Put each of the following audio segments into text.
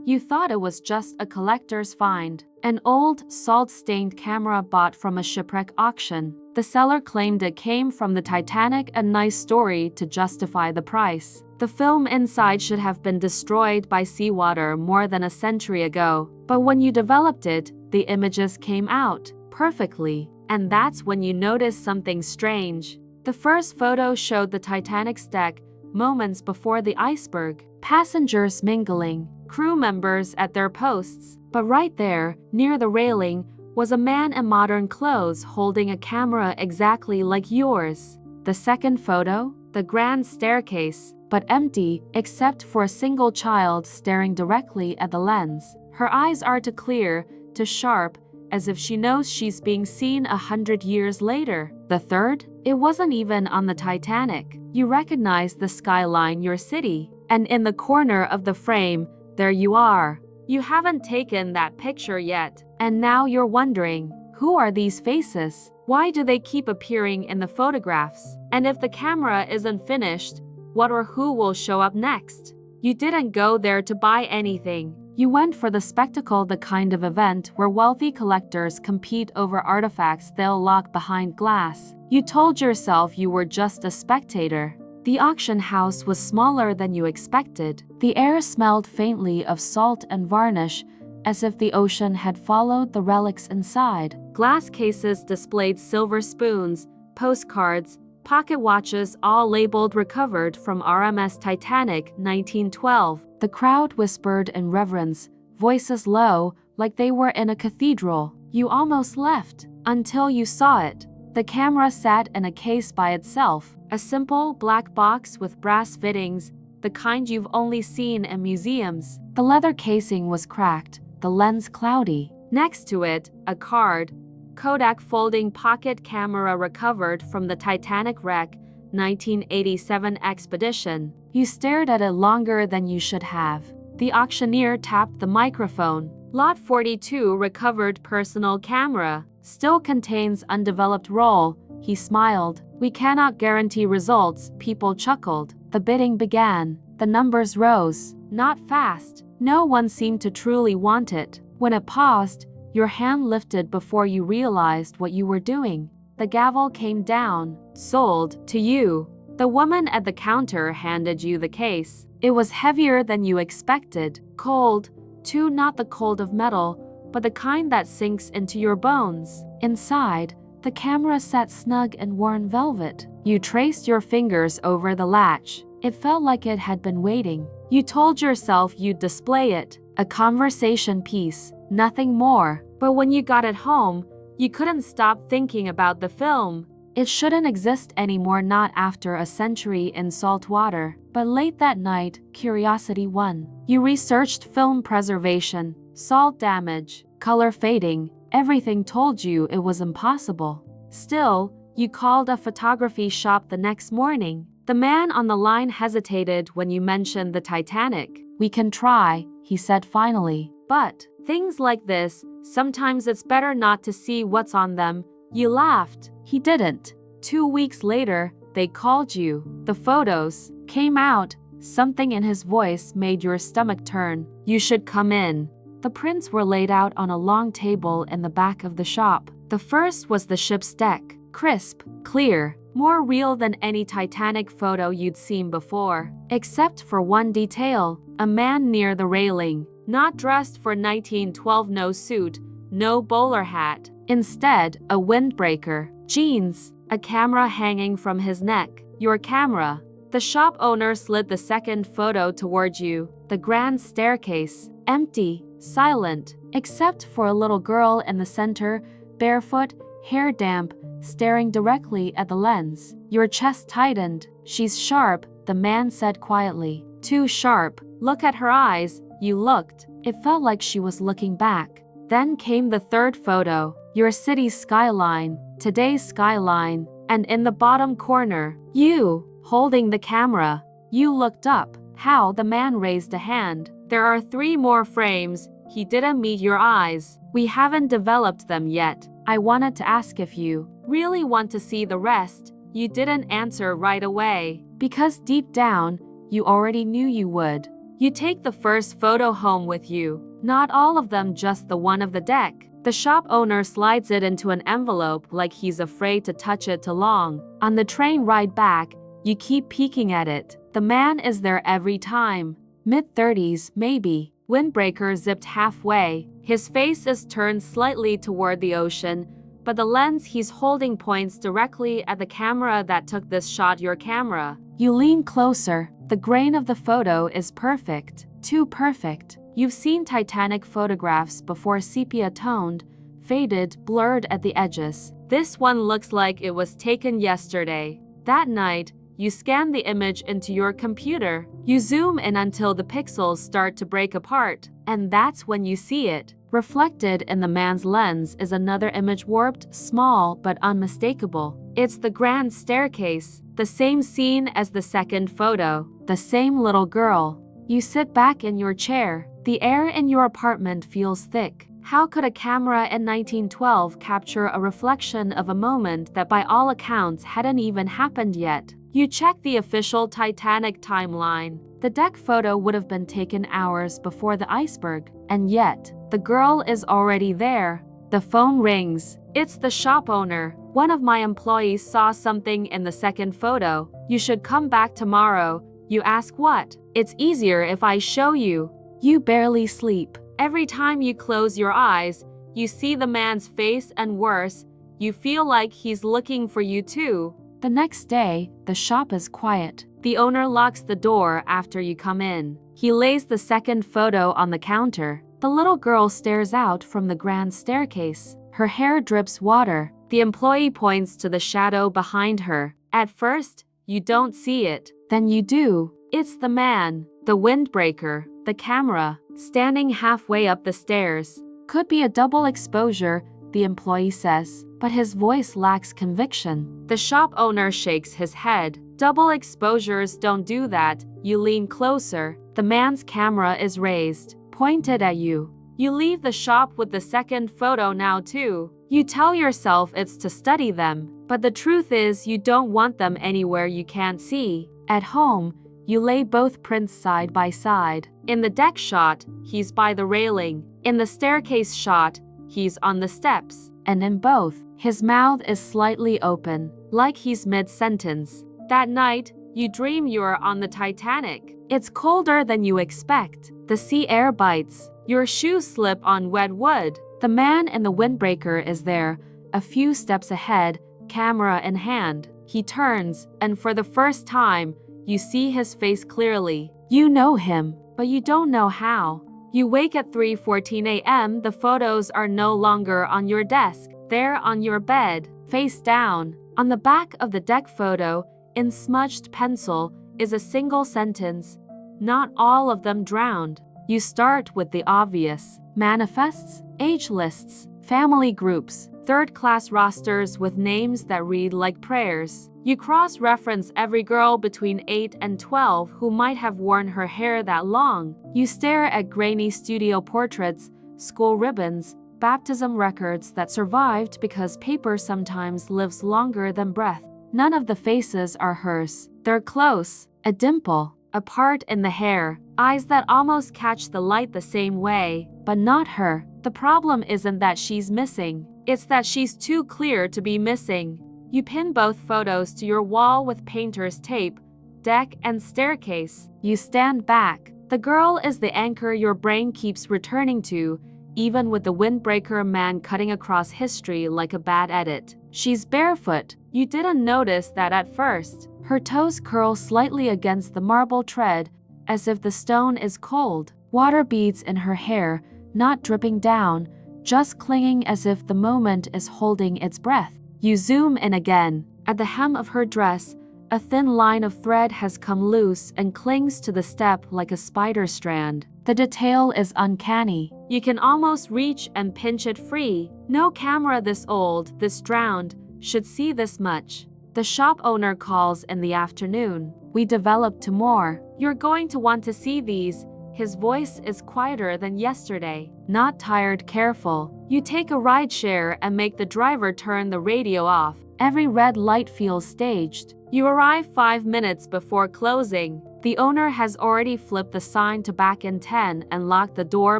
You thought it was just a collector's find, an old, salt-stained camera bought from a shipwreck auction. The seller claimed it came from the Titanic, a nice story to justify the price. The film inside should have been destroyed by seawater more than a century ago, but when you developed it, the images came out perfectly. And that's when you noticed something strange. The first photo showed the Titanic's deck moments before the iceberg, passengers mingling, crew members at their posts. But right there, near the railing, was a man in modern clothes holding a camera exactly like yours. The second photo, the grand staircase, but empty except for a single child staring directly at the lens. Her eyes are too clear, too sharp, as if she knows she's being seen 100 years later. The third? It wasn't even on the Titanic. You recognize the skyline, your city, and in the corner of the frame, there you are. You haven't taken that picture yet, and now you're wondering, who are these faces? Why do they keep appearing in the photographs? And if the camera isn't finished, what or who will show up next? You didn't go there to buy anything. You went for the spectacle, the kind of event where wealthy collectors compete over artifacts they'll lock behind glass. You told yourself you were just a spectator. The auction house was smaller than you expected. The air smelled faintly of salt and varnish, as if the ocean had followed the relics inside. Glass cases displayed silver spoons, postcards, pocket watches, all labeled recovered from RMS Titanic 1912. The crowd whispered in reverence, voices low, like they were in a cathedral. You almost left, until you saw it. The camera sat in a case by itself, a simple black box with brass fittings, the kind you've only seen in museums. The leather casing was cracked, the lens cloudy. Next to it, a card, Kodak folding pocket camera recovered from the Titanic wreck, 1987 expedition. You stared at it longer than you should have. The auctioneer tapped the microphone. Lot 42 recovered personal camera. Still contains undeveloped roll. He smiled. We cannot guarantee results, people chuckled. The bidding began. The numbers rose. Not fast. No one seemed to truly want it. When it paused, your hand lifted before you realized what you were doing. The gavel came down. Sold to you. The woman at the counter handed you the case. It was heavier than you expected. Cold, too, not the cold of metal, but the kind that sinks into your bones. Inside, the camera sat snug in worn velvet. You traced your fingers over the latch. It felt like it had been waiting. You told yourself you'd display it. A conversation piece, nothing more. But when you got it home, you couldn't stop thinking about the film. It shouldn't exist anymore, not after a century in salt water. But late that night, curiosity won. You researched film preservation, salt damage, color fading. Everything told you it was impossible. Still, you called a photography shop the next morning. The man on the line hesitated when you mentioned the Titanic. We can try, he said finally. But things like this, sometimes it's better not to see what's on them. You laughed. He didn't. 2 weeks later, they called you. The photos came out. Something in his voice made your stomach turn. You should come in. The prints were laid out on a long table in the back of the shop. The first was the ship's deck. Crisp, clear, more real than any Titanic photo you'd seen before. Except for one detail, a man near the railing. Not dressed for 1912, no suit, no bowler hat. Instead, a windbreaker, jeans, a camera hanging from his neck. Your camera. The shop owner slid the second photo toward you. The grand staircase, empty, silent, except for a little girl in the center, barefoot, hair damp, staring directly at the lens. Your chest tightened. She's sharp, the man said quietly. Too sharp. Look at her eyes. You looked. It felt like she was looking back. Then came the third photo. Your city's skyline, today's skyline, and in the bottom corner, you, holding the camera. You looked up. How? The man raised a hand. There are 3 more frames. He didn't meet your eyes. We haven't developed them yet. I wanted to ask if you really want to see the rest. You didn't answer right away. Because deep down, you already knew you would. You take the first photo home with you. Not all of them, just the one of the deck. The shop owner slides it into an envelope like he's afraid to touch it too long. On the train ride back, you keep peeking at it. The man is there every time. Mid-30s, maybe. Windbreaker zipped halfway. His face is turned slightly toward the ocean, but the lens he's holding points directly at the camera that took this shot. Your camera. You lean closer. The grain of the photo is perfect. Too perfect. You've seen Titanic photographs before, sepia-toned, faded, blurred at the edges. This one looks like it was taken yesterday. That night, you scan the image into your computer. You zoom in until the pixels start to break apart, and that's when you see it. Reflected in the man's lens is another image, warped, small, but unmistakable. It's the grand staircase, the same scene as the second photo, the same little girl. You sit back in your chair. The air in your apartment feels thick. How could a camera in 1912 capture a reflection of a moment that by all accounts hadn't even happened yet? You check the official Titanic timeline. The deck photo would have been taken hours before the iceberg, and yet, the girl is already there. The phone rings. It's the shop owner. One of my employees saw something in the second photo. You should come back tomorrow. You ask what? It's easier if I show you. You barely sleep. Every time you close your eyes, you see the man's face, and worse, you feel like he's looking for you too. The next day, the shop is quiet. The owner locks the door after you come in. He lays the second photo on the counter. The little girl stares out from the grand staircase. Her hair drips water. The employee points to the shadow behind her. At first, you don't see it. Then you do. It's the man, the windbreaker, the camera, standing halfway up the stairs. Could be a double exposure, the employee says, but his voice lacks conviction. The shop owner shakes his head. Double exposures don't do that. You lean closer. The man's camera is raised, pointed at you. You leave the shop with the second photo now too. You tell yourself it's to study them, but the truth is you don't want them anywhere you can't see. At home, you lay both prints side by side. In the deck shot, he's by the railing. In the staircase shot, he's on the steps. And in both, his mouth is slightly open, like he's mid-sentence. That night, you dream you're on the Titanic. It's colder than you expect. The sea air bites. Your shoes slip on wet wood. The man in the windbreaker is there, a few steps ahead, camera in hand. He turns, and for the first time, you see his face clearly. You know him, but you don't know how. You wake at 3:14 a.m. The photos are no longer on your desk. They're on your bed, face down. On the back of the deck photo, in smudged pencil, is a single sentence. Not all of them drowned. You start with the obvious. Manifests, age lists, family groups, third-class rosters with names that read like prayers. You cross-reference every girl between 8 and 12 who might have worn her hair that long. You stare at grainy studio portraits, school ribbons, baptism records that survived because paper sometimes lives longer than breath. None of the faces are hers. They're close, a dimple, a part in the hair, eyes that almost catch the light the same way, but not her. The problem isn't that she's missing. It's that she's too clear to be missing. You pin both photos to your wall with painter's tape, deck and staircase. You stand back. The girl is the anchor your brain keeps returning to, even with the windbreaker man cutting across history like a bad edit. She's barefoot. You didn't notice that at first. Her toes curl slightly against the marble tread, as if the stone is cold. Water beads in her hair, not dripping down, just clinging as if the moment is holding its breath. You zoom in again. At the hem of her dress, a thin line of thread has come loose and clings to the step like a spider strand. The detail is uncanny. You can almost reach and pinch it free. No camera this old, this drowned, should see this much. The shop owner calls in the afternoon. We develop to more. You're going to want to see these. His voice is quieter than yesterday. Not tired, careful. You take a rideshare and make the driver turn the radio off. Every red light feels staged. You arrive 5 minutes before closing. The owner has already flipped the sign to back in 10 and locked the door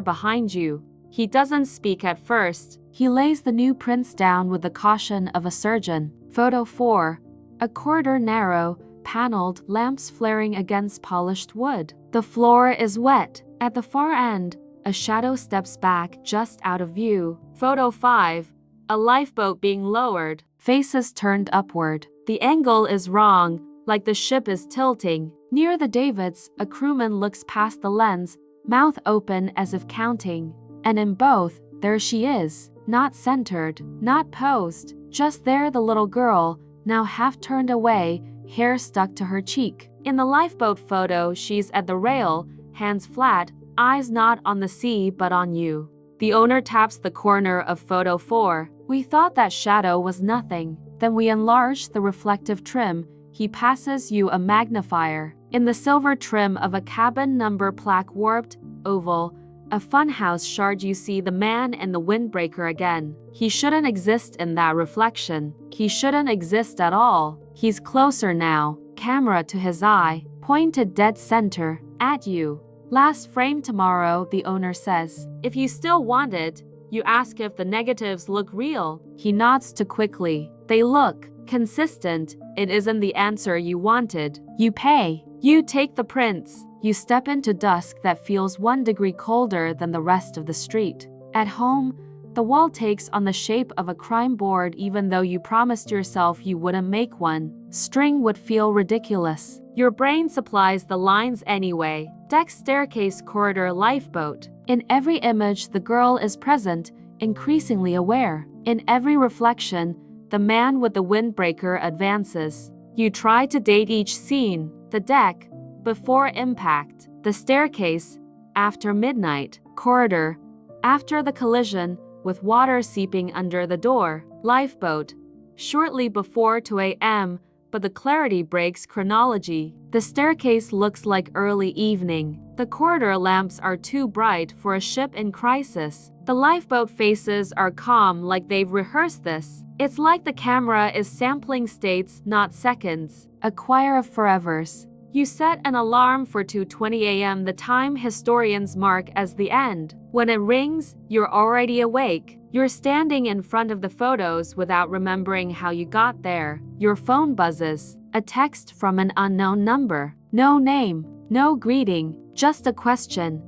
behind you. He doesn't speak at first. He lays the new prints down with the caution of a surgeon. Photo 4. A corridor narrow, paneled, lamps flaring against polished wood. The floor is wet. At the far end, a shadow steps back just out of view. Photo 5. A lifeboat being lowered. Faces turned upward. The angle is wrong, like the ship is tilting. Near the davits, a crewman looks past the lens, mouth open as if counting. And in both, there she is. Not centered, not posed. Just there the little girl, now half turned away, hair stuck to her cheek. In the lifeboat photo, she's at the rail, hands flat, eyes not on the sea but on you. The owner taps the corner of photo 4. We thought that shadow was nothing. Then we enlarged the reflective trim. He passes you a magnifier. In the silver trim of a cabin number plaque warped, oval, a funhouse shard, you see the man in the windbreaker again. He shouldn't exist in that reflection. He shouldn't exist at all. He's closer now, camera to his eye, pointed dead center, at you. Last frame tomorrow, the owner says. If you still want it, you ask if the negatives look real. He nods too quickly. They look consistent. It isn't the answer you wanted. You pay. You take the prints. You step into dusk that feels 1 degree colder than the rest of the street. At home, the wall takes on the shape of a crime board even though you promised yourself you wouldn't make one. String would feel ridiculous. Your brain supplies the lines anyway. Deck, staircase, corridor, lifeboat. In every image, the girl is present, increasingly aware. In every reflection, the man with the windbreaker advances. You try to date each scene. The deck, before impact. The staircase, after midnight. Corridor, after the collision, with water seeping under the door. Lifeboat, shortly before 2 a.m., but the clarity breaks chronology. The staircase looks like early evening. The corridor lamps are too bright for a ship in crisis. The lifeboat faces are calm, like they've rehearsed this. It's like the camera is sampling states, not seconds. A choir of forevers. You set an alarm for 2:20 a.m., the time historians mark as the end. When it rings, you're already awake. You're standing in front of the photos without remembering how you got there. Your phone buzzes. A text from an unknown number. No name, no greeting, just a question.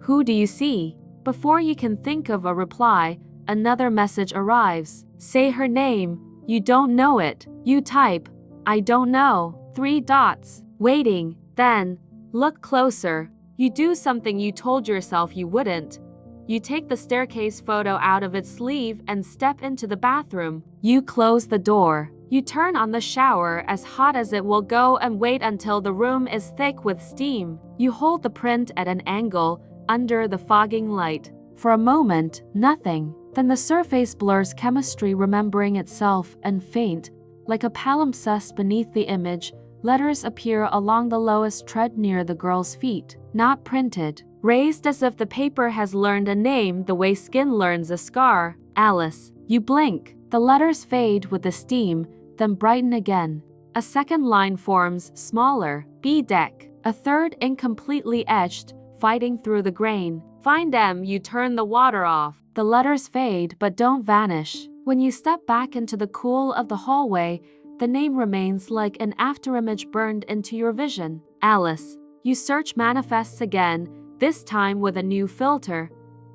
Who do you see? Before you can think of a reply, another message arrives. Say her name. You don't know it. You type, I don't know. 3 dots. Waiting. Then, look closer. You do something you told yourself you wouldn't. You take the staircase photo out of its sleeve and step into the bathroom. You close the door. You turn on the shower as hot as it will go and wait until the room is thick with steam. You hold the print at an angle under the fogging light. For a moment, nothing. Then the surface blurs, chemistry remembering itself, and faint, like a palimpsest beneath the image, letters appear along the lowest tread near the girl's feet. Not printed. Raised as if the paper has learned a name the way skin learns a scar. Alice. You blink. The letters fade with the steam, then brighten again. A second line forms, smaller. B deck. A third incompletely etched, fighting through the grain. Find M. You turn the water off. The letters fade but don't vanish. When you step back into the cool of the hallway, the name remains like an afterimage burned into your vision. Alice. You search manifests again, this time with a new filter.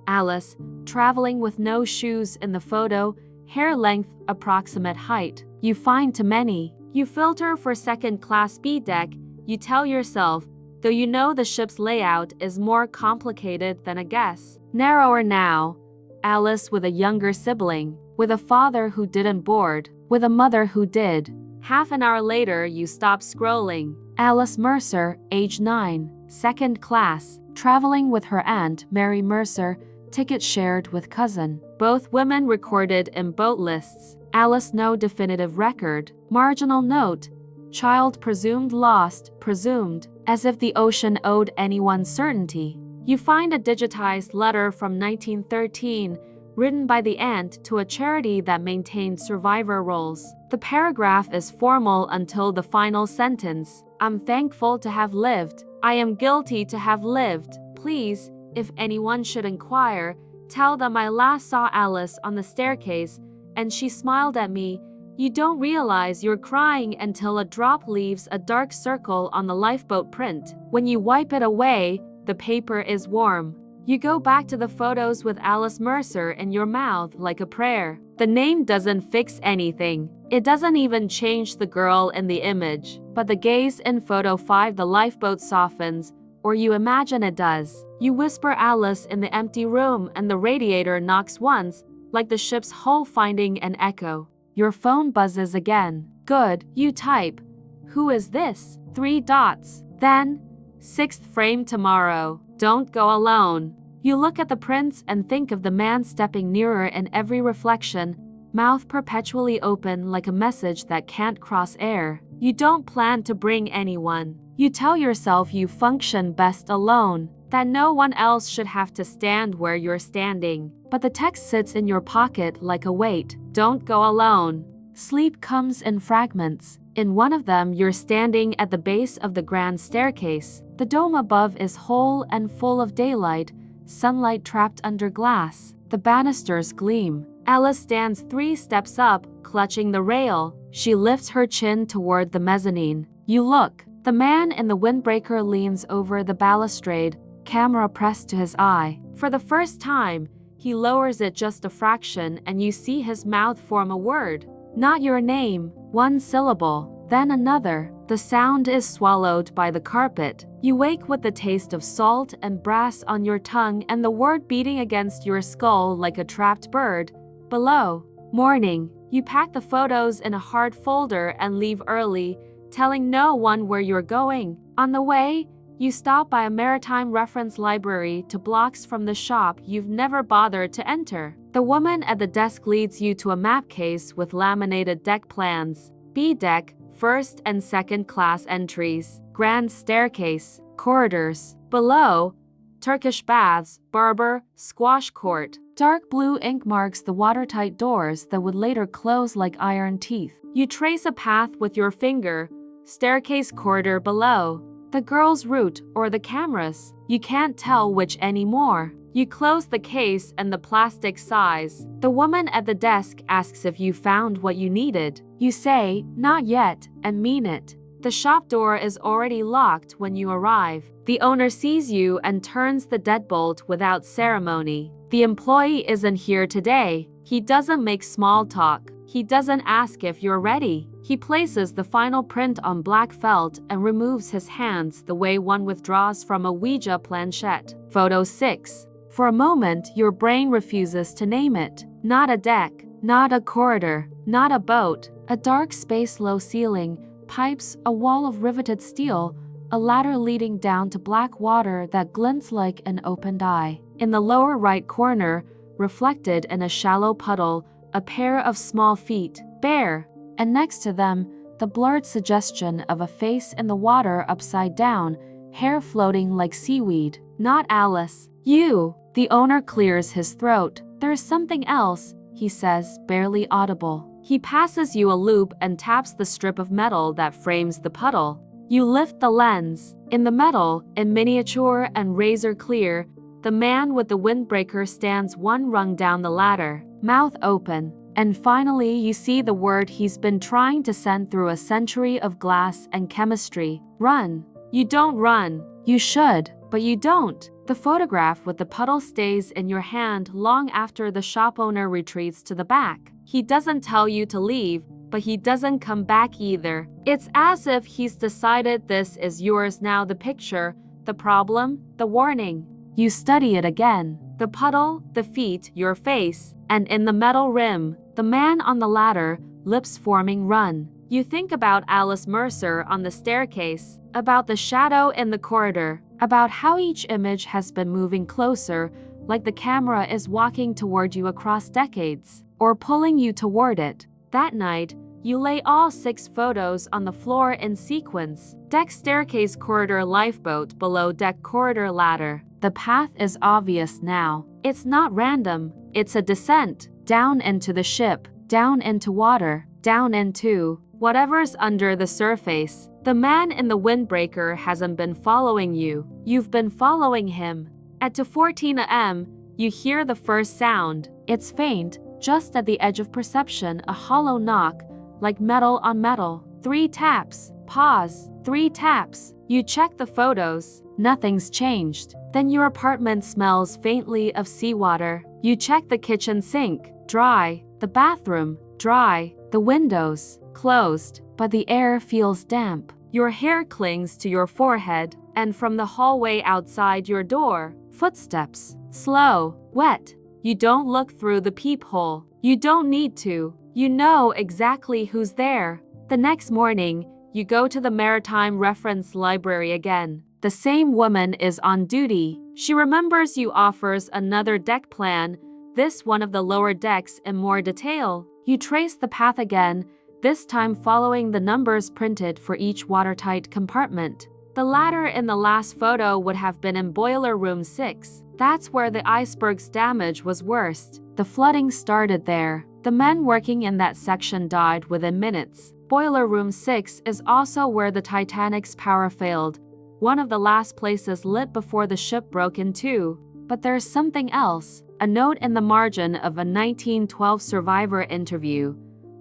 Alice, traveling with no shoes in the photo, hair length, approximate height. You find too many. You filter for second-class B deck. You tell yourself, though you know the ship's layout is more complicated than a guess. Narrower now. Alice with a younger sibling, with a father who didn't board, with a mother who did. Half an hour later, you stop scrolling. Alice Mercer, age 9, second class, traveling with her aunt, Mary Mercer, ticket shared with cousin. Both women recorded in boat lists. Alice no definitive record. Marginal note. Child presumed lost, presumed, as if the ocean owed anyone certainty. You find a digitized letter from 1913, written by the aunt to a charity that maintained survivor rolls. The paragraph is formal until the final sentence. I'm thankful to have lived. I am guilty to have lived. Please, if anyone should inquire, tell them I last saw Alice on the staircase, and she smiled at me. You don't realize you're crying until a drop leaves a dark circle on the lifeboat print. When you wipe it away, the paper is warm. You go back to the photos with Alice Mercer in your mouth like a prayer. The name doesn't fix anything. It doesn't even change the girl in the image. But the gaze in photo 5, the lifeboat softens, or you imagine it does. You whisper Alice in the empty room and the radiator knocks once, like the ship's hull finding an echo. Your phone buzzes again. Good, you type. Who is this? 3 dots. Then, 6th frame tomorrow. Don't go alone. You look at the prints and think of the man stepping nearer in every reflection, mouth perpetually open like a message that can't cross air. You don't plan to bring anyone. You tell yourself you function best alone, that no one else should have to stand where you're standing. But the text sits in your pocket like a weight. Don't go alone. Sleep comes in fragments. In one of them, you're standing at the base of the grand staircase. The dome above is whole and full of daylight, sunlight trapped under glass. The banisters gleam. Alice stands 3 steps up, clutching the rail. She lifts her chin toward the mezzanine. You look. The man in the windbreaker leans over the balustrade, camera pressed to his eye. For the first time, he lowers it just a fraction and you see his mouth form a word. Not your name, 1 syllable, then another. The sound is swallowed by the carpet. You wake with the taste of salt and brass on your tongue and the word beating against your skull like a trapped bird. Below. Morning. You pack the photos in a hard folder and leave early, telling no one where you're going. On the way, you stop by a maritime reference library 2 blocks from the shop you've never bothered to enter. The woman at the desk leads you to a map case with laminated deck plans. B deck, 1st and 2nd class entries, grand staircase, corridors. Below, Turkish baths, barber, squash court. Dark blue ink marks the watertight doors that would later close like iron teeth. You trace a path with your finger, staircase corridor below. The girl's route or the camera's. You can't tell which anymore. You close the case and the plastic sighs. The woman at the desk asks if you found what you needed. You say, not yet, and mean it. The shop door is already locked when you arrive. The owner sees you and turns the deadbolt without ceremony. The employee isn't here today. He doesn't make small talk. He doesn't ask if you're ready. He places the final print on black felt and removes his hands the way one withdraws from a Ouija planchette. Photo 6. For a moment, your brain refuses to name it. Not a deck, not a corridor, not a boat. A dark space, low ceiling, pipes, a wall of riveted steel, a ladder leading down to black water that glints like an opened eye. In the lower right corner, reflected in a shallow puddle, a pair of small feet, bare, and next to them, the blurred suggestion of a face in the water upside down, hair floating like seaweed. Not Alice. You. The owner clears his throat. There's something else, he says, barely audible. He passes you a loupe and taps the strip of metal that frames the puddle. You lift the lens. In the metal, in miniature and razor clear, the man with the windbreaker stands 1 rung down the ladder, mouth open. And finally, you see the word he's been trying to send through a century of glass and chemistry. Run. You don't run. You should, but you don't. The photograph with the puddle stays in your hand long after the shop owner retreats to the back. He doesn't tell you to leave, but he doesn't come back either. It's as if he's decided this is yours now. The picture, the problem, the warning. You study it again. The puddle, the feet, your face, and in the metal rim, the man on the ladder, lips forming run. You think about Alice Mercer on the staircase, about the shadow in the corridor, about how each image has been moving closer, like the camera is walking toward you across decades, or pulling you toward it. That night, you lay all 6 photos on the floor in sequence. Deck, staircase, corridor, lifeboat, below deck, corridor, ladder. The path is obvious now. It's not random. It's a descent. Down into the ship. Down into water. Down into whatever's under the surface. The man in the windbreaker hasn't been following you. You've been following him. At 2:14 a.m., you hear the first sound. It's faint, just at the edge of perception, a hollow knock, like metal on metal. 3 taps. Pause. 3 taps. You check the photos. Nothing's changed. Then your apartment smells faintly of seawater. You check the kitchen sink. Dry. The bathroom. Dry. The windows. Closed. But the air feels damp. Your hair clings to your forehead. And from the hallway outside your door, footsteps. Slow. Wet. You don't look through the peephole. You don't need to. You know exactly who's there. The next morning, you go to the Maritime Reference Library again. The same woman is on duty. She remembers you, offers another deck plan, this one of the lower decks in more detail. You trace the path again, this time following the numbers printed for each watertight compartment. The ladder in the last photo would have been in boiler room 6. That's where the iceberg's damage was worst. The flooding started there. The men working in that section died within minutes. Boiler room 6 is also where the Titanic's power failed, one of the last places lit before the ship broke in two. But there's something else. A note in the margin of a 1912 survivor interview.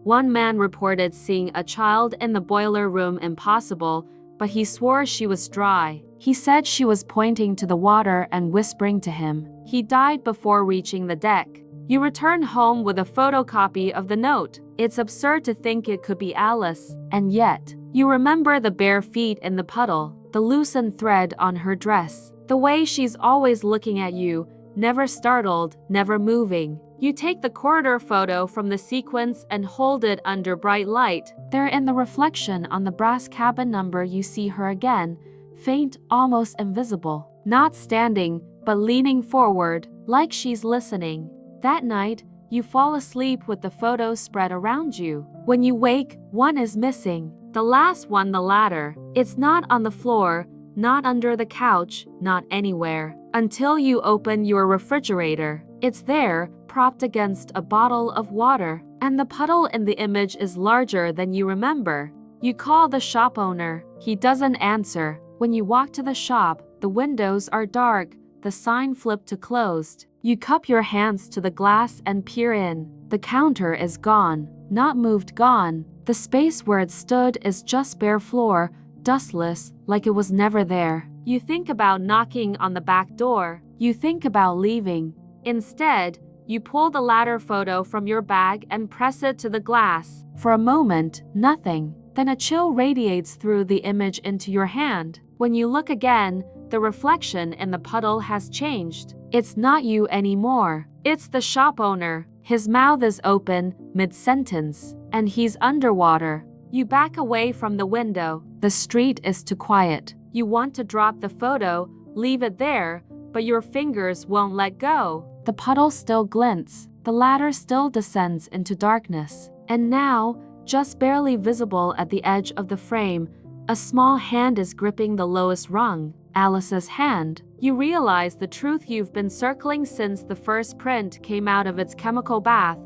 One man reported seeing a child in the boiler room impossible, but he swore she was dry. He said she was pointing to the water and whispering to him. He died before reaching the deck. You return home with a photocopy of the note. It's absurd to think it could be Alice, and yet, you remember the bare feet in the puddle, the loosened thread on her dress, the way she's always looking at you, never startled, never moving. You take the corridor photo from the sequence and hold it under bright light. There in the reflection on the brass cabin number you see her again, faint, almost invisible, not standing, but leaning forward, like she's listening. That night, you fall asleep with the photos spread around you. When you wake, one is missing. The last one, the ladder. It's not on the floor, not under the couch, not anywhere. Until you open your refrigerator. It's there, propped against a bottle of water, and the puddle in the image is larger than you remember. You call the shop owner. He doesn't answer. When you walk to the shop, the windows are dark, the sign flipped to closed. You cup your hands to the glass and peer in. The counter is gone, not moved, gone. The space where it stood is just bare floor, dustless, like it was never there. You think about knocking on the back door. You think about leaving. Instead, you pull the ladder photo from your bag and press it to the glass. For a moment, nothing. Then a chill radiates through the image into your hand. When you look again, the reflection in the puddle has changed. It's not you anymore. It's the shop owner. His mouth is open, mid-sentence, and he's underwater. You back away from the window. The street is too quiet. You want to drop the photo, leave it there, but your fingers won't let go. The puddle still glints. The ladder still descends into darkness. And now, just barely visible at the edge of the frame, a small hand is gripping the lowest rung. Alice's hand. You realize the truth you've been circling since the first print came out of its chemical bath.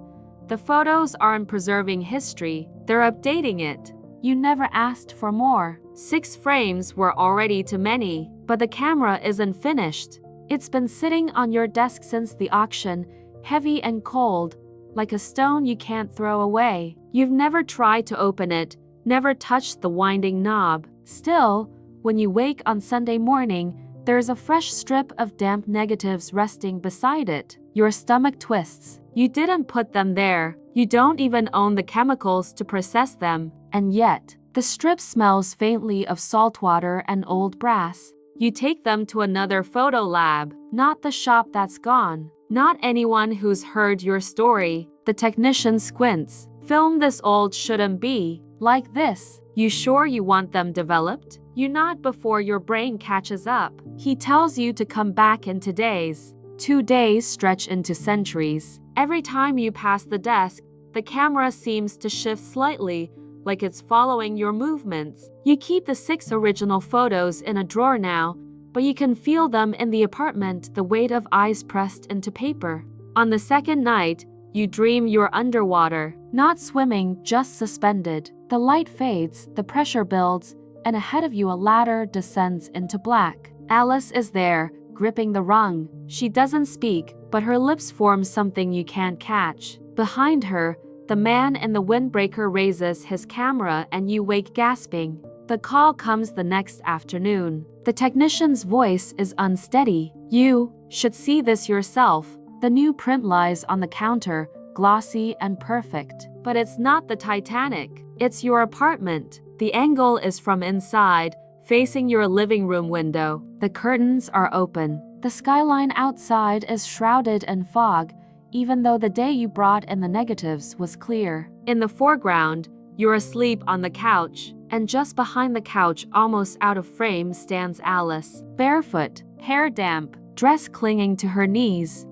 The photos aren't preserving history, they're updating it. You never asked for more. 6 frames were already too many, but the camera isn't finished. It's been sitting on your desk since the auction, heavy and cold, like a stone you can't throw away. You've never tried to open it, never touched the winding knob. Still, when you wake on Sunday morning, there's a fresh strip of damp negatives resting beside it. Your stomach twists. You didn't put them there. You don't even own the chemicals to process them. And yet, the strip smells faintly of salt water and old brass. You take them to another photo lab. Not the shop that's gone. Not anyone who's heard your story. The technician squints. Film this old shouldn't be like this. You sure you want them developed? You nod before your brain catches up. He tells you to come back in 2 days. 2 days stretch into centuries. Every time you pass the desk, the camera seems to shift slightly, like it's following your movements. You keep the 6 original photos in a drawer now, but you can feel them in the apartment, the weight of eyes pressed into paper. On the second night, you dream you're underwater, not swimming, just suspended. The light fades, the pressure builds, and ahead of you a ladder descends into black. Alice is there, gripping the rung. She doesn't speak, but her lips form something you can't catch. Behind her, the man in the windbreaker raises his camera and you wake gasping. The call comes the next afternoon. The technician's voice is unsteady. "You should see this yourself." The new print lies on the counter, glossy and perfect. But it's not the Titanic. It's your apartment. The angle is from inside, facing your living room window. The curtains are open. The skyline outside is shrouded in fog, even though the day you brought in the negatives was clear. In the foreground, you're asleep on the couch, and just behind the couch, almost out of frame, stands Alice, barefoot, hair damp, dress clinging to her knees.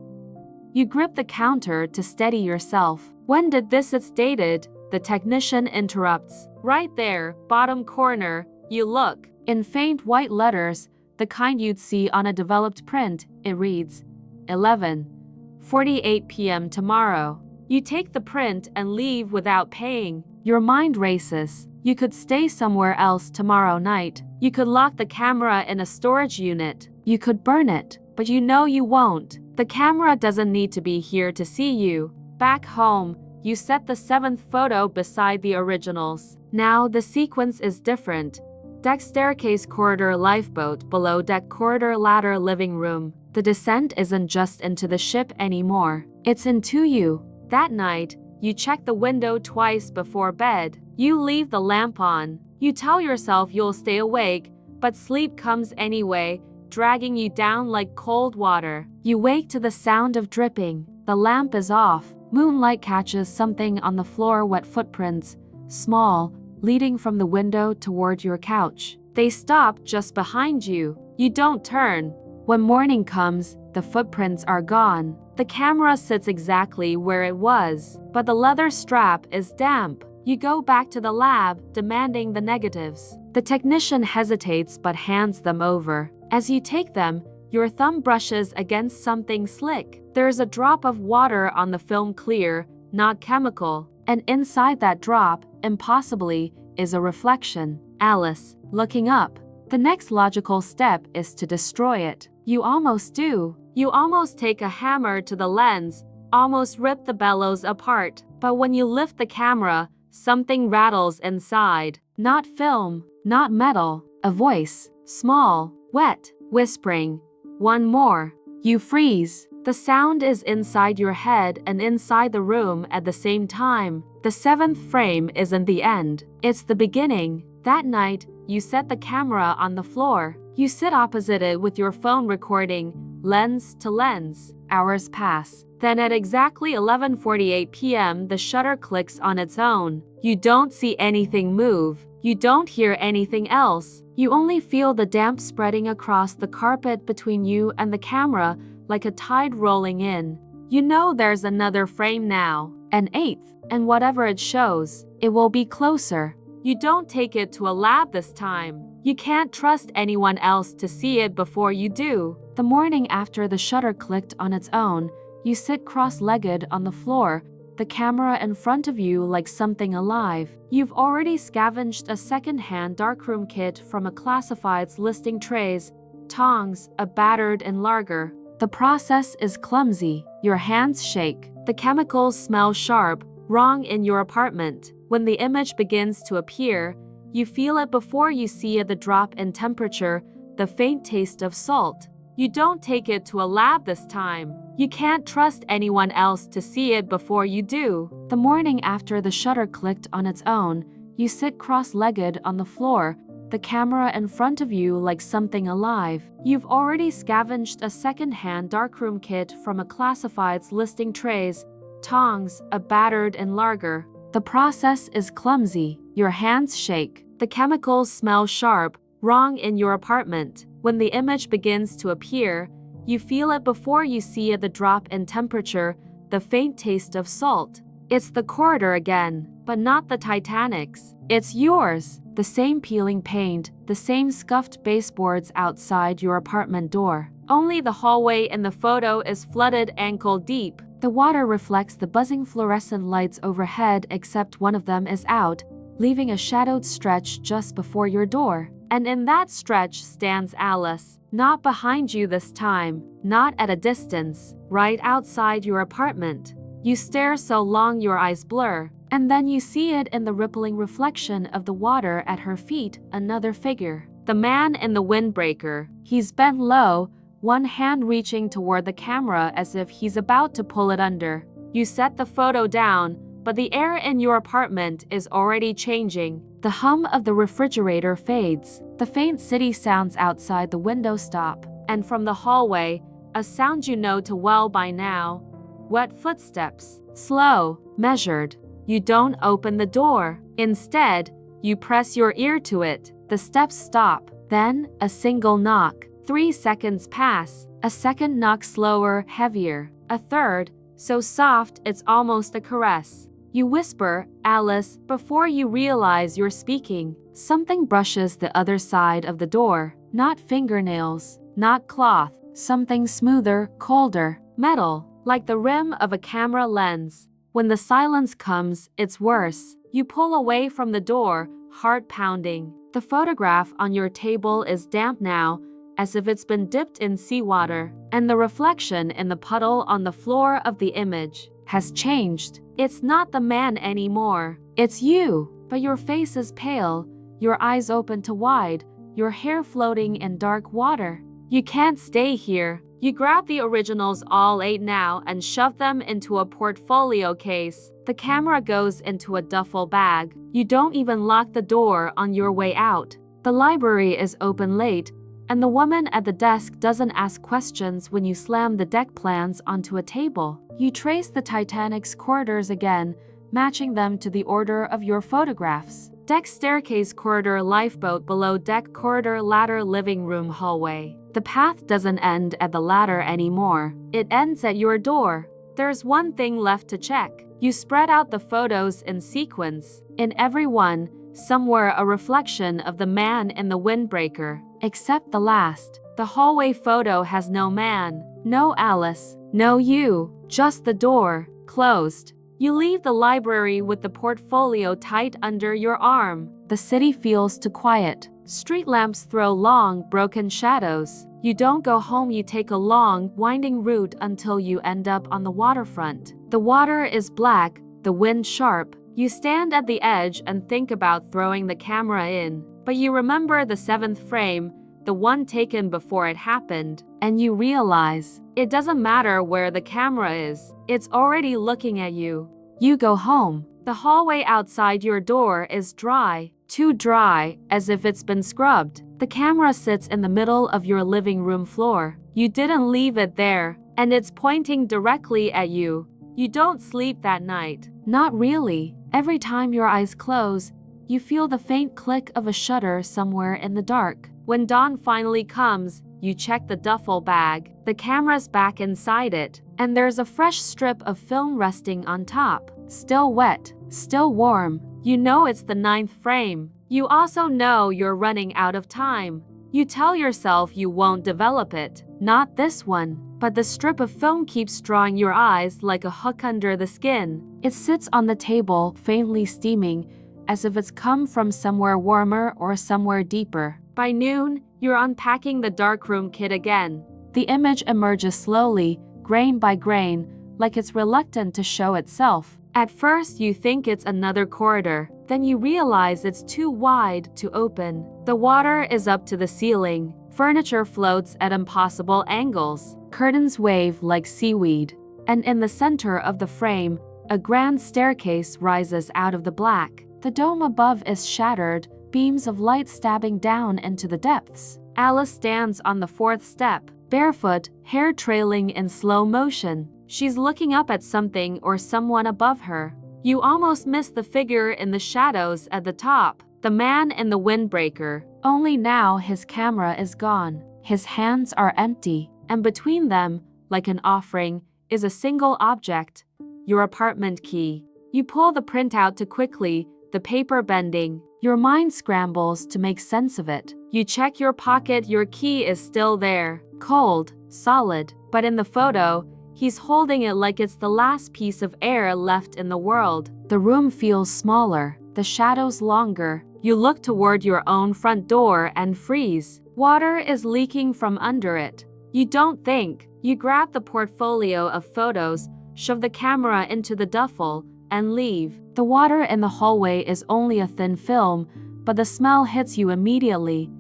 You grip the counter to steady yourself. "When did this? It's dated," the technician interrupts. "Right there, bottom corner." You look. In faint white letters, the kind you'd see on a developed print, it reads, 11:48 p.m. tomorrow. You take the print and leave without paying. Your mind races. You could stay somewhere else tomorrow night. You could lock the camera in a storage unit. You could burn it, but you know you won't. The camera doesn't need to be here to see you. Back home, you set the 7th photo beside the originals. Now the sequence is different. Deck, staircase, corridor, lifeboat, below deck, corridor, ladder, living room. The descent isn't just into the ship anymore. It's into you. That night, you check the window twice before bed. You leave the lamp on. You tell yourself you'll stay awake, but sleep comes anyway, dragging you down like cold water. You wake to the sound of dripping. The lamp is off. Moonlight catches something on the floor, wet footprints, small, leading from the window toward your couch. They stop just behind you. You don't turn. When morning comes, the footprints are gone. The camera sits exactly where it was, but the leather strap is damp. You go back to the lab, demanding the negatives. The technician hesitates but hands them over. As you take them, your thumb brushes against something slick. There's a drop of water on the film, clear, not chemical, and inside that drop, impossibly, is a reflection. Alice, looking up. The next logical step is to destroy it. You almost do. You almost take a hammer to the lens, almost rip the bellows apart. But when you lift the camera, something rattles inside. Not film, not metal. A voice, small, wet, whispering, "One more." You freeze. The sound is inside your head and inside the room at the same time. The 7th frame isn't the end. It's the beginning. That night, you set the camera on the floor. You sit opposite it with your phone recording, lens to lens. Hours pass. Then at exactly 11:48 p.m., the shutter clicks on its own. You don't see anything move. You don't hear anything else. You only feel the damp spreading across the carpet between you and the camera, like a tide rolling in. You know there's another frame now, an 8th, and whatever it shows, it will be closer. You don't take it to a lab this time. You can't trust anyone else to see it before you do. The morning after the shutter clicked on its own, you sit cross-legged on the floor, the camera in front of you like something alive. You've already scavenged a second-hand darkroom kit from a classifieds listing trays, tongs, a battered enlarger. The process is clumsy. Your hands shake. The chemicals smell sharp, wrong in your apartment. When the image begins to appear, you feel it before you see it, the drop in temperature, the faint taste of salt. You don't take it to a lab this time. You can't trust anyone else to see it before you do. The morning after the shutter clicked on its own, you sit cross-legged on the floor, the camera in front of you like something alive. You've already scavenged a second-hand darkroom kit from a classifieds listing trays, tongs, a battered enlarger. The process is clumsy. Your hands shake. The chemicals smell sharp, wrong in your apartment. When the image begins to appear, you feel it before you see it, the drop in temperature, the faint taste of salt. It's the corridor again, but not the Titanic's. It's yours. The same peeling paint, the same scuffed baseboards outside your apartment door. Only the hallway in the photo is flooded ankle deep. The water reflects the buzzing fluorescent lights overhead, except one of them is out, leaving a shadowed stretch just before your door. And in that stretch stands Alice, not behind you this time, not at a distance, right outside your apartment. You stare so long your eyes blur, and then you see it in the rippling reflection of the water at her feet, another figure. The man in the windbreaker. He's bent low, one hand reaching toward the camera as if he's about to pull it under. You set the photo down, but the air in your apartment is already changing. The hum of the refrigerator fades. The faint city sounds outside the window stop. And from the hallway, a sound you know too well by now. Wet footsteps. Slow, measured. You don't open the door. Instead, you press your ear to it. The steps stop. Then, a single knock. 3 seconds pass. A second knock slower, heavier. A third, so soft it's almost a caress. You whisper, "Alice," before you realize you're speaking. Something brushes the other side of the door. Not fingernails, not cloth. Something smoother, colder. Metal, like the rim of a camera lens. When the silence comes, it's worse. You pull away from the door, heart pounding. The photograph on your table is damp now, as if it's been dipped in seawater, and the reflection in the puddle on the floor of the image has changed. It's not the man anymore. It's you, but your face is pale, your eyes open to wide, your hair floating in dark water. You can't stay here. You grab the originals, all 8 now, and shove them into a portfolio case. The camera goes into a duffel bag. You don't even lock the door on your way out. The library is open late, and the woman at the desk doesn't ask questions when you slam the deck plans onto a table. You trace the Titanic's corridors again, matching them to the order of your photographs. Deck, staircase, corridor, lifeboat, below deck, corridor, ladder, living room, hallway. The path doesn't end at the ladder anymore. It ends at your door. There's one thing left to check. You spread out the photos in sequence. In every one, somewhere a reflection of the man in the windbreaker. Except the last. The hallway photo has no man, no Alice, no you, just the door, closed. You leave the library with the portfolio tight under your arm. The city feels too quiet. Street lamps throw long, broken shadows. You don't go home, you take a long, winding route until you end up on the waterfront. The water is black, the wind sharp. You stand at the edge and think about throwing the camera in. But you remember the 7th frame, the one taken before it happened, and you realize it doesn't matter where the camera is. It's already looking at you. You go home. The hallway outside your door is dry, too dry, as if it's been scrubbed. The camera sits in the middle of your living room floor. You didn't leave it there, and it's pointing directly at you. You don't sleep that night. Not really. Every time your eyes close, you feel the faint click of a shutter somewhere in the dark. When dawn finally comes, you check the duffel bag. The camera's back inside it, and there's a fresh strip of film resting on top. Still wet, still warm. You know it's the 9th frame. You also know you're running out of time. You tell yourself you won't develop it. Not this one. But the strip of film keeps drawing your eyes like a hook under the skin. It sits on the table, faintly steaming, as if it's come from somewhere warmer or somewhere deeper. By noon, you're unpacking the darkroom kit again. The image emerges slowly, grain by grain, like it's reluctant to show itself. At first, you think it's another corridor. Then you realize it's too wide to open. The water is up to the ceiling. Furniture floats at impossible angles. Curtains wave like seaweed. And in the center of the frame, a grand staircase rises out of the black. The dome above is shattered, beams of light stabbing down into the depths. Alice stands on the 4th step, barefoot, hair trailing in slow motion. She's looking up at something or someone above her. You almost miss the figure in the shadows at the top, the man in the windbreaker. Only now his camera is gone. His hands are empty, and between them, like an offering, is a single object, your apartment key. You pull the printout too quickly, the paper bending. Your mind scrambles to make sense of it. You check your pocket, your key is still there, cold, solid, but in the photo, he's holding it like it's the last piece of air left in the world. The room feels smaller. the shadows longer. You look toward your own front door and freeze. Water is leaking from under it. You don't think. You grab the portfolio of photos, shove the camera into the duffel, and leave. The water in the hallway is only a thin film, but the smell hits you immediately.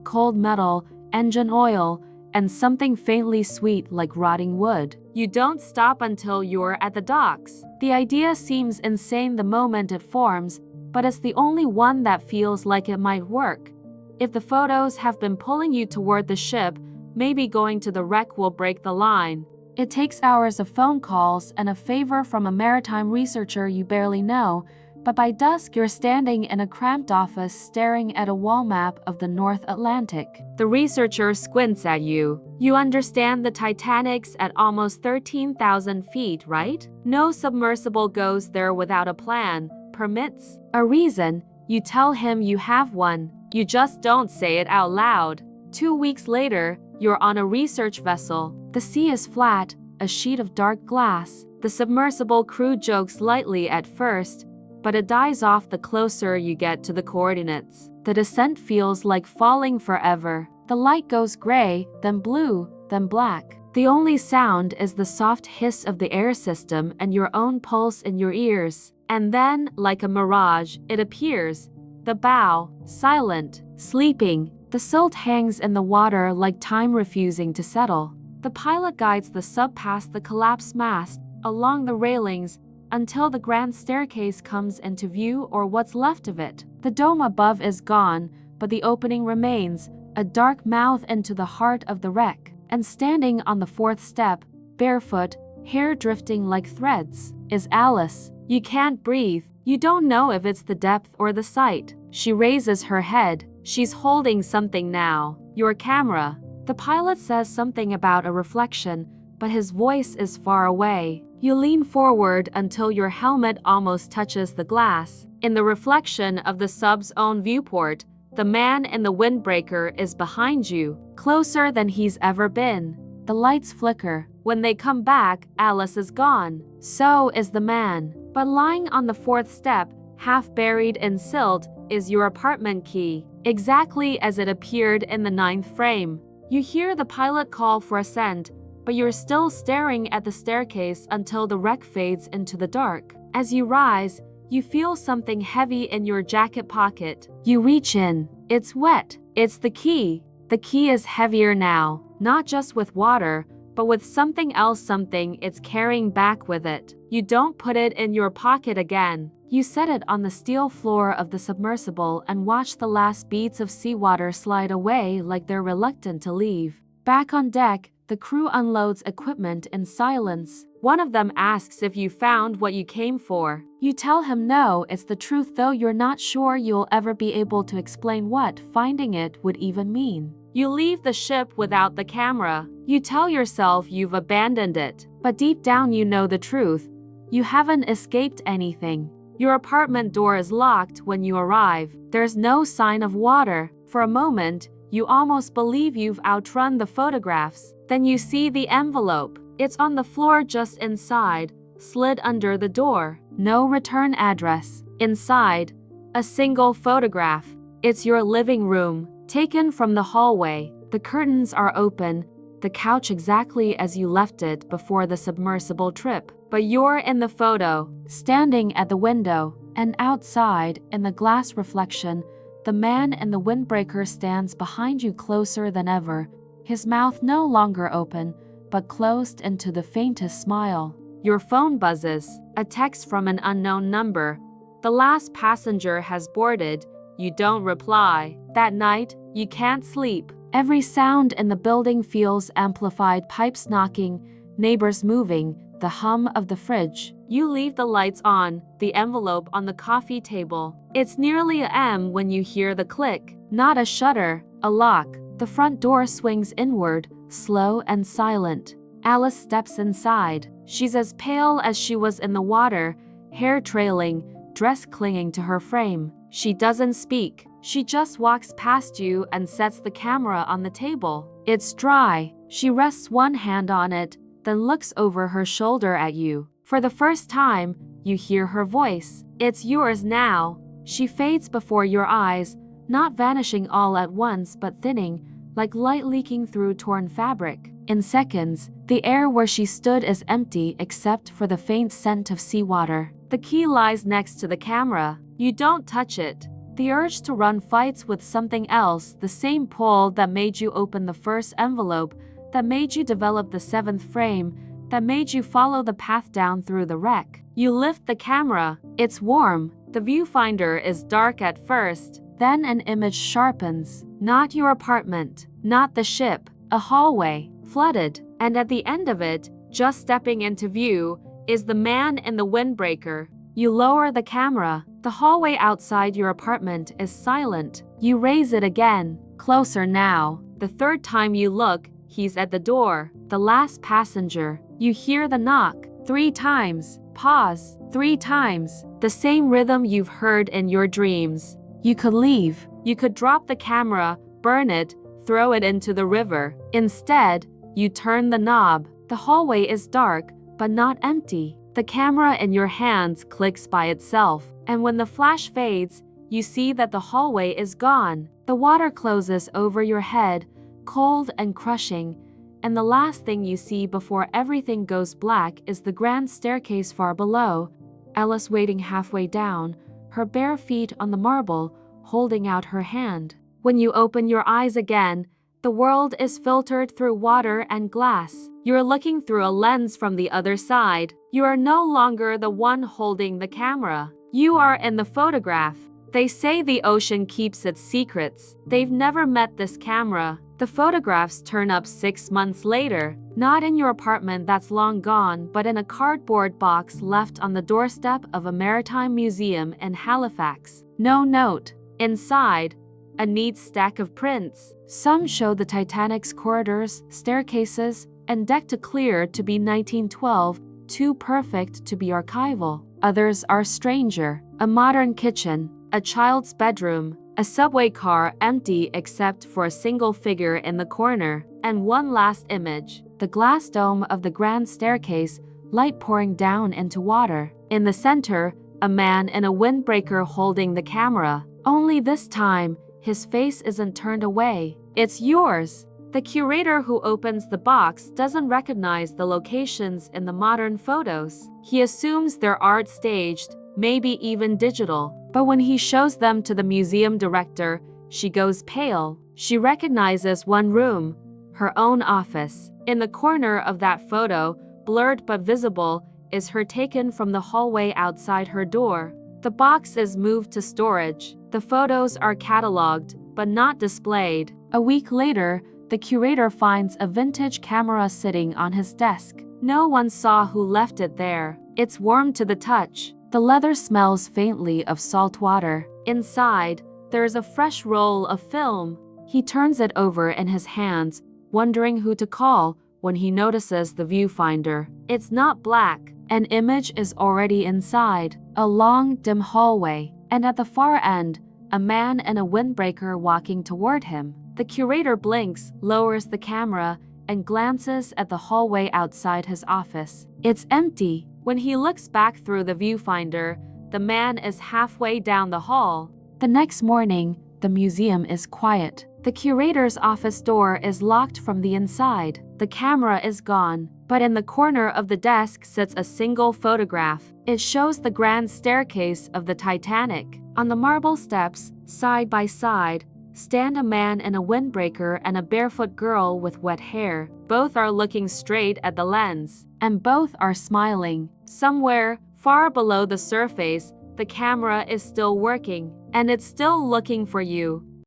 Cold metal, engine oil, and something faintly sweet like rotting wood. You don't stop until you're at the docks. The idea seems insane the moment it forms, but it's the only one that feels like it might work. If the photos have been pulling you toward the ship, maybe going to the wreck will break the line. It takes hours of phone calls and a favor from a maritime researcher you barely know, but by dusk you're standing in a cramped office staring at a wall map of the North Atlantic. The researcher squints at you. You understand the Titanic's at almost 13,000 feet, right? No submersible goes there without a plan, permits, a reason. You tell him you have one. You just don't say it out loud. 2 weeks later, you're on a research vessel. The sea is flat, a sheet of dark glass. The submersible crew jokes lightly at first, but it dies off the closer you get to the coordinates. The descent feels like falling forever. The light goes gray, then blue, then black. The only sound is the soft hiss of the air system and your own pulse in your ears. And then, like a mirage, it appears. The bow, silent, sleeping. The silt hangs in the water like time refusing to settle. The pilot guides the sub past the collapsed mast, along the railings, until the grand staircase comes into view or what's left of it. The dome above is gone, but the opening remains, a dark mouth into the heart of the wreck. And standing on the fourth step, barefoot, hair drifting like threads, is Alice. You can't breathe. You don't know if it's the depth or the sight. She raises her head. She's holding something now. Your camera. The pilot says something about a reflection, but his voice is far away. You lean forward until your helmet almost touches the glass. In the reflection of the sub's own viewport, the man in the windbreaker is behind you, closer than he's ever been. The lights flicker. When they come back, Alice is gone. So is the man. But lying on the fourth step, half buried in silt, is your apartment key, exactly as it appeared in the 9th frame. You hear the pilot call for ascent, but you're still staring at the staircase until the wreck fades into the dark. As you rise, you feel something heavy in your jacket pocket. You reach in. It's wet. It's the key. The key is heavier now, not just with water, but with something else, something it's carrying back with it. You don't put it in your pocket again. You set it on the steel floor of the submersible and watch the last beads of seawater slide away like they're reluctant to leave. Back on deck, the crew unloads equipment in silence. One of them asks if you found what you came for. You tell him no, it's the truth, though you're not sure you'll ever be able to explain what finding it would even mean. You leave the ship without the camera. You tell yourself you've abandoned it, but deep down you know the truth. You haven't escaped anything. Your apartment door is locked when you arrive. There's no sign of water. For a moment, you almost believe you've outrun the photographs. Then you see the envelope. It's on the floor just inside, slid under the door. No return address. Inside, a single photograph. It's your living room, taken from the hallway. The curtains are open, the couch exactly as you left it before the submersible trip. But you're in the photo, standing at the window, and outside, in the glass reflection, the man in the windbreaker stands behind you closer than ever, his mouth no longer open, but closed into the faintest smile. Your phone buzzes, a text from an unknown number. The last passenger has boarded. You don't reply. That night, you can't sleep. Every sound in the building feels amplified, pipes knocking, neighbors moving, the hum of the fridge. You leave the lights on, the envelope on the coffee table. It's nearly a.m. when you hear the click. Not a shutter, a lock. The front door swings inward, slow and silent. Alice steps inside. She's as pale as she was in the water, hair trailing, dress clinging to her frame. She doesn't speak. She just walks past you and sets the camera on the table. It's dry. She rests one hand on it, then looks over her shoulder at you. For the first time, you hear her voice. It's yours now. She fades before your eyes, not vanishing all at once but thinning, like light leaking through torn fabric. In seconds, the air where she stood is empty except for the faint scent of seawater. The key lies next to the camera. You don't touch it. The urge to run fights with something else, the same pull that made you open the first envelope, that made you develop the seventh frame, that made you follow the path down through the wreck. You lift the camera. It's warm. The viewfinder is dark at first. Then an image sharpens. Not your apartment, not the ship, a hallway, flooded. And at the end of it, just stepping into view, is the man in the windbreaker. You lower the camera. The hallway outside your apartment is silent. You raise it again. Closer now. The third time you look, he's at the door. The last passenger. You hear the knock. 3 times. Pause. 3 times. The same rhythm you've heard in your dreams. You could leave. You could drop the camera, burn it, throw it into the river. Instead, you turn the knob. The hallway is dark, but not empty. The camera in your hands clicks by itself. And when the flash fades, you see that the hallway is gone. The water closes over your head, cold and crushing. And the last thing you see before everything goes black is the grand staircase far below. Alice waiting halfway down, her bare feet on the marble, holding out her hand. When you open your eyes again, the world is filtered through water and glass. You're looking through a lens from the other side. You are no longer the one holding the camera. You are in the photograph. They say the ocean keeps its secrets. They've never met this camera. The photographs turn up 6 months later, not in your apartment that's long gone, but in a cardboard box left on the doorstep of a maritime museum in Halifax. No note. Inside, a neat stack of prints. Some show the Titanic's corridors, staircases, and deck to clear to be 1912, too perfect to be archival. Others are stranger. A modern kitchen, a child's bedroom, a subway car empty except for a single figure in the corner, and one last image, the glass dome of the grand staircase, light pouring down into water. In the center, a man in a windbreaker holding the camera. Only this time, his face isn't turned away. It's yours. The curator who opens the box doesn't recognize the locations in the modern photos. He assumes they're art staged, maybe even digital. But when he shows them to the museum director, she goes pale. She recognizes one room, her own office. In the corner of that photo, blurred but visible, is her taken from the hallway outside her door. The box is moved to storage. The photos are cataloged, but not displayed. A week later, the curator finds a vintage camera sitting on his desk. No one saw who left it there. It's warm to the touch. The leather smells faintly of salt water. Inside, there's a fresh roll of film. He turns it over in his hands, wondering who to call when he notices the viewfinder. It's not black. An image is already inside, a long, dim hallway, and at the far end, a man in a windbreaker walking toward him. The curator blinks, lowers the camera, and glances at the hallway outside his office. It's empty. When he looks back through the viewfinder, the man is halfway down the hall. The next morning, the museum is quiet. The curator's office door is locked from the inside. The camera is gone, but in the corner of the desk sits a single photograph. It shows the grand staircase of the Titanic. On the marble steps, side by side, stand a man in a windbreaker and a barefoot girl with wet hair. Both are looking straight at the lens, and both are smiling. Somewhere, far below the surface, the camera is still working, and it's still looking for you.